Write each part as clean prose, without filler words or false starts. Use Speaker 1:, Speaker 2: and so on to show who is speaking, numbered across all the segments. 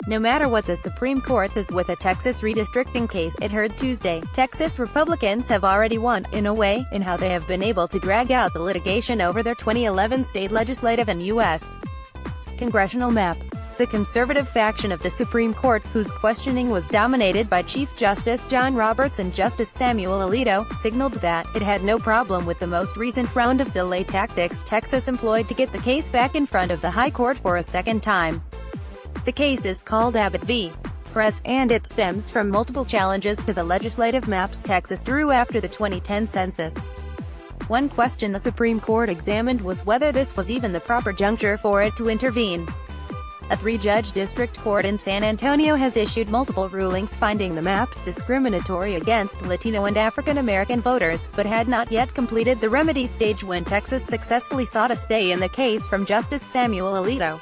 Speaker 1: No matter what the Supreme Court does with a Texas redistricting case it heard Tuesday, Texas Republicans have already won, in a way, in how they have been able to drag out the litigation over their 2011 state legislative and U.S. congressional map. The conservative faction of the Supreme Court, whose questioning was dominated by Chief Justice John Roberts and Justice Samuel Alito, signaled that it had no problem with the most recent round of delay tactics Texas employed to get the case back in front of the High Court for a second time. The case is called Abbott v. Press, and it stems from multiple challenges to the legislative maps Texas drew after the 2010 census. One question the Supreme Court examined was whether this was even the proper juncture for it to intervene. A three-judge district court in San Antonio has issued multiple rulings finding the maps discriminatory against Latino and African American voters, but had not yet completed the remedy stage when Texas successfully sought a stay in the case from Justice Samuel Alito.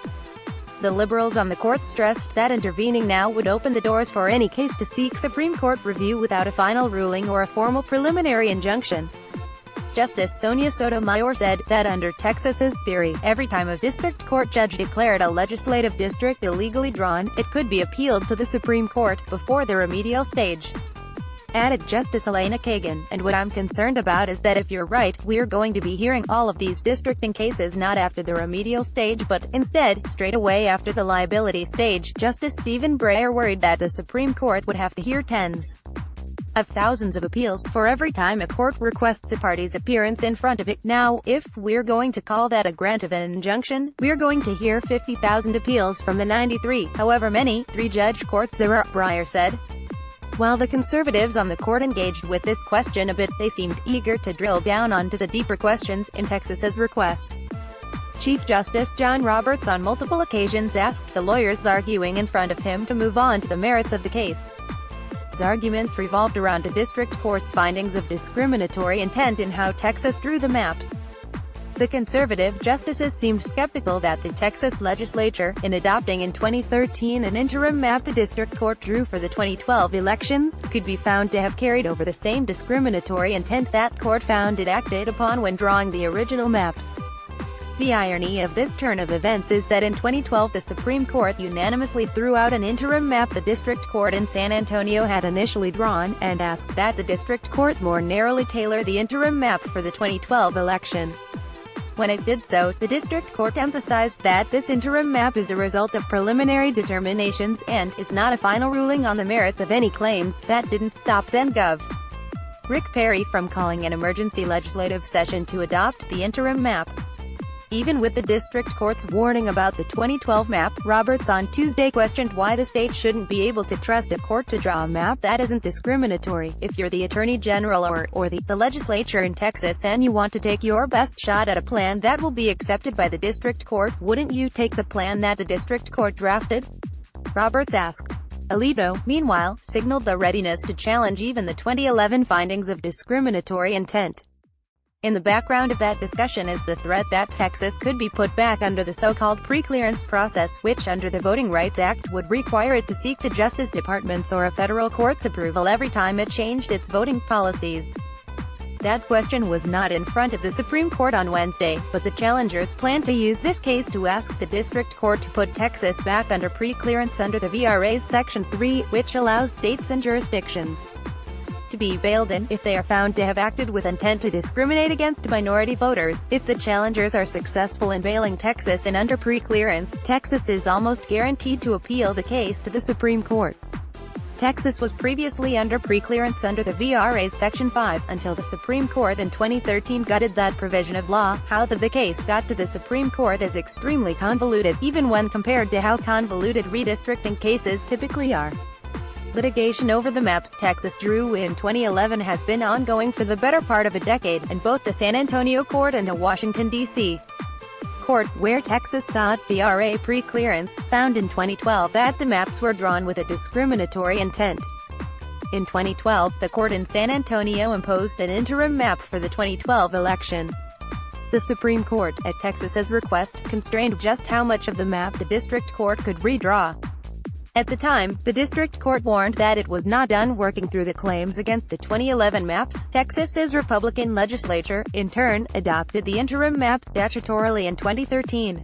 Speaker 1: The liberals on the court stressed that intervening now would open the doors for any case to seek Supreme Court review without a final ruling or a formal preliminary injunction. Justice Sonia Sotomayor said that under Texas's theory, every time a district court judge declared a legislative district illegally drawn, it could be appealed to the Supreme Court, before the remedial stage. Added Justice Elena Kagan, and what I'm concerned about is that if you're right, we're going to be hearing all of these districting cases not after the remedial stage but, instead, straight away after the liability stage. Justice Stephen Breyer worried that the Supreme Court would have to hear tens of thousands of appeals for every time a court requests a party's appearance in front of it. Now, if we're going to call that a grant of an injunction, we're going to hear 50,000 appeals from the 93, however many, three-judge courts there are, Breyer said. While the conservatives on the court engaged with this question a bit, they seemed eager to drill down onto the deeper questions, in Texas's request. Chief Justice John Roberts on multiple occasions asked the lawyers arguing in front of him to move on to the merits of the case. His arguments revolved around the district court's findings of discriminatory intent in how Texas drew the maps. The conservative justices seemed skeptical that the Texas legislature, in adopting in 2013 an interim map the district court drew for the 2012 elections, could be found to have carried over the same discriminatory intent that court found it acted upon when drawing the original maps. The irony of this turn of events is that in 2012 the Supreme Court unanimously threw out an interim map the district court in San Antonio had initially drawn, and asked that the district court more narrowly tailor the interim map for the 2012 election. When it did so, the district court emphasized that this interim map is a result of preliminary determinations, and is not a final ruling on the merits of any claims. That didn't stop then-Gov. Rick Perry from calling an emergency legislative session to adopt the interim map. Even with the district court's warning about the 2012 map, Roberts on Tuesday questioned why the state shouldn't be able to trust a court to draw a map that isn't discriminatory. If you're the Attorney General or the legislature in Texas and you want to take your best shot at a plan that will be accepted by the district court, wouldn't you take the plan that the district court drafted? Roberts asked. Alito, meanwhile, signaled a readiness to challenge even the 2011 findings of discriminatory intent. In the background of that discussion is the threat that Texas could be put back under the so-called pre-clearance process, which under the Voting Rights Act would require it to seek the Justice Department's or a federal court's approval every time it changed its voting policies. That question was not in front of the Supreme Court on Wednesday, but the challengers plan to use this case to ask the district court to put Texas back under pre-clearance under the VRA's Section 3, which allows states and jurisdictions to be bailed in if they are found to have acted with intent to discriminate against minority voters. If the challengers are successful in bailing Texas in under pre-clearance, Texas is almost guaranteed to appeal the case to the Supreme Court. Texas was previously under pre-clearance under the VRA's Section 5, until the Supreme Court in 2013 gutted that provision of law. How the case got to the Supreme Court is extremely convoluted, even when compared to how convoluted redistricting cases typically are. Litigation over the maps Texas drew in 2011 has been ongoing for the better part of a decade, and both the San Antonio court and the Washington, D.C. court, where Texas sought VRA pre-clearance, found in 2012 that the maps were drawn with a discriminatory intent. In 2012, the court in San Antonio imposed an interim map for the 2012 election. The Supreme Court, at Texas's request, constrained just how much of the map the district court could redraw. At the time, the district court warned that it was not done working through the claims against the 2011 maps. Texas's Republican legislature, in turn, adopted the interim map statutorily in 2013.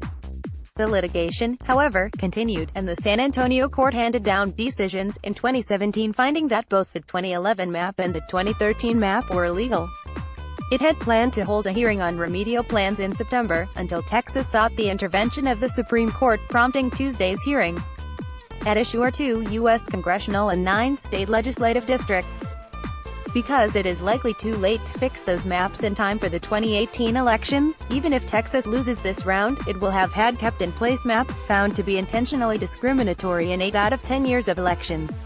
Speaker 1: The litigation, however, continued, and the San Antonio court handed down decisions in 2017 finding that both the 2011 map and the 2013 map were illegal. It had planned to hold a hearing on remedial plans in September, until Texas sought the intervention of the Supreme Court, prompting Tuesday's hearing. At issue are 2 U.S. congressional and 9 state legislative districts. Because it is likely too late to fix those maps in time for the 2018 elections, even if Texas loses this round, it will have had kept-in-place maps found to be intentionally discriminatory in 8 out of 10 years of elections.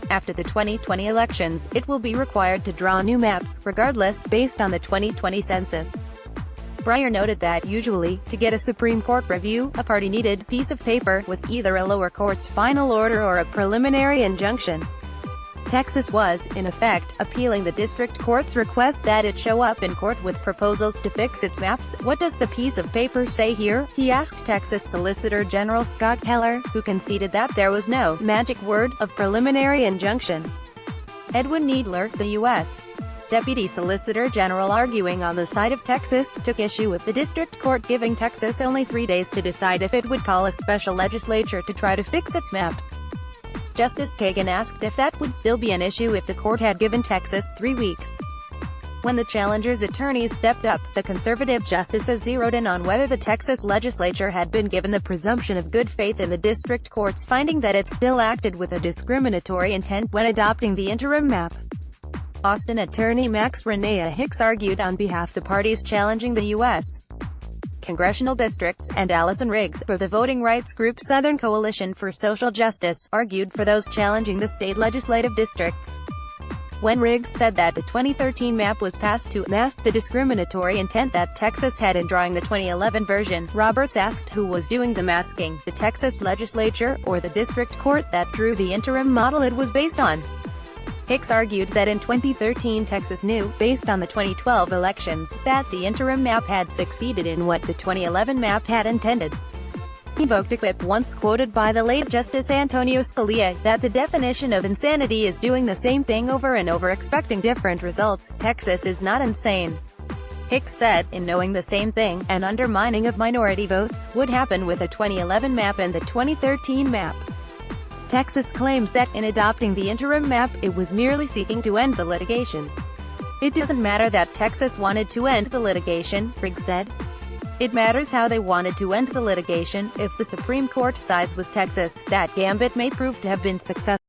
Speaker 1: After the 2020 elections, it will be required to draw new maps, regardless, based on the 2020 census. Breyer noted that, usually, to get a Supreme Court review, a party needed a piece of paper with either a lower court's final order or a preliminary injunction. Texas was, in effect, appealing the district court's request that it show up in court with proposals to fix its maps. "What does the piece of paper say here?" he asked Texas Solicitor General Scott Keller, who conceded that there was no magic word of preliminary injunction. Edwin Needler, the U.S. Deputy Solicitor General, arguing on the side of Texas, took issue with the district court giving Texas only 3 days to decide if it would call a special legislature to try to fix its maps. Justice Kagan asked if that would still be an issue if the court had given Texas 3 weeks. When the challenger's attorneys stepped up, the conservative justices zeroed in on whether the Texas legislature had been given the presumption of good faith in the district court's finding that it still acted with a discriminatory intent when adopting the interim map. Austin attorney Max Renea Hicks argued on behalf of the parties challenging the U.S. congressional districts, and Allison Riggs, for the voting rights group Southern Coalition for Social Justice, argued for those challenging the state legislative districts. When Riggs said that the 2013 map was passed to mask the discriminatory intent that Texas had in drawing the 2011 version, Roberts asked who was doing the masking, the Texas legislature, or the district court that drew the interim model it was based on. Hicks argued that in 2013 Texas knew, based on the 2012 elections, that the interim map had succeeded in what the 2011 map had intended. He invoked a quip once quoted by the late Justice Antonio Scalia, that the definition of insanity is doing the same thing over and over expecting different results. Texas is not insane. Hicks said, in knowing the same thing, an undermining of minority votes, would happen with the 2011 map and the 2013 map. Texas claims that, in adopting the interim map, it was merely seeking to end the litigation. "It doesn't matter that Texas wanted to end the litigation," Riggs said. "It matters how they wanted to end the litigation. If the Supreme Court sides with Texas, that gambit may prove to have been successful."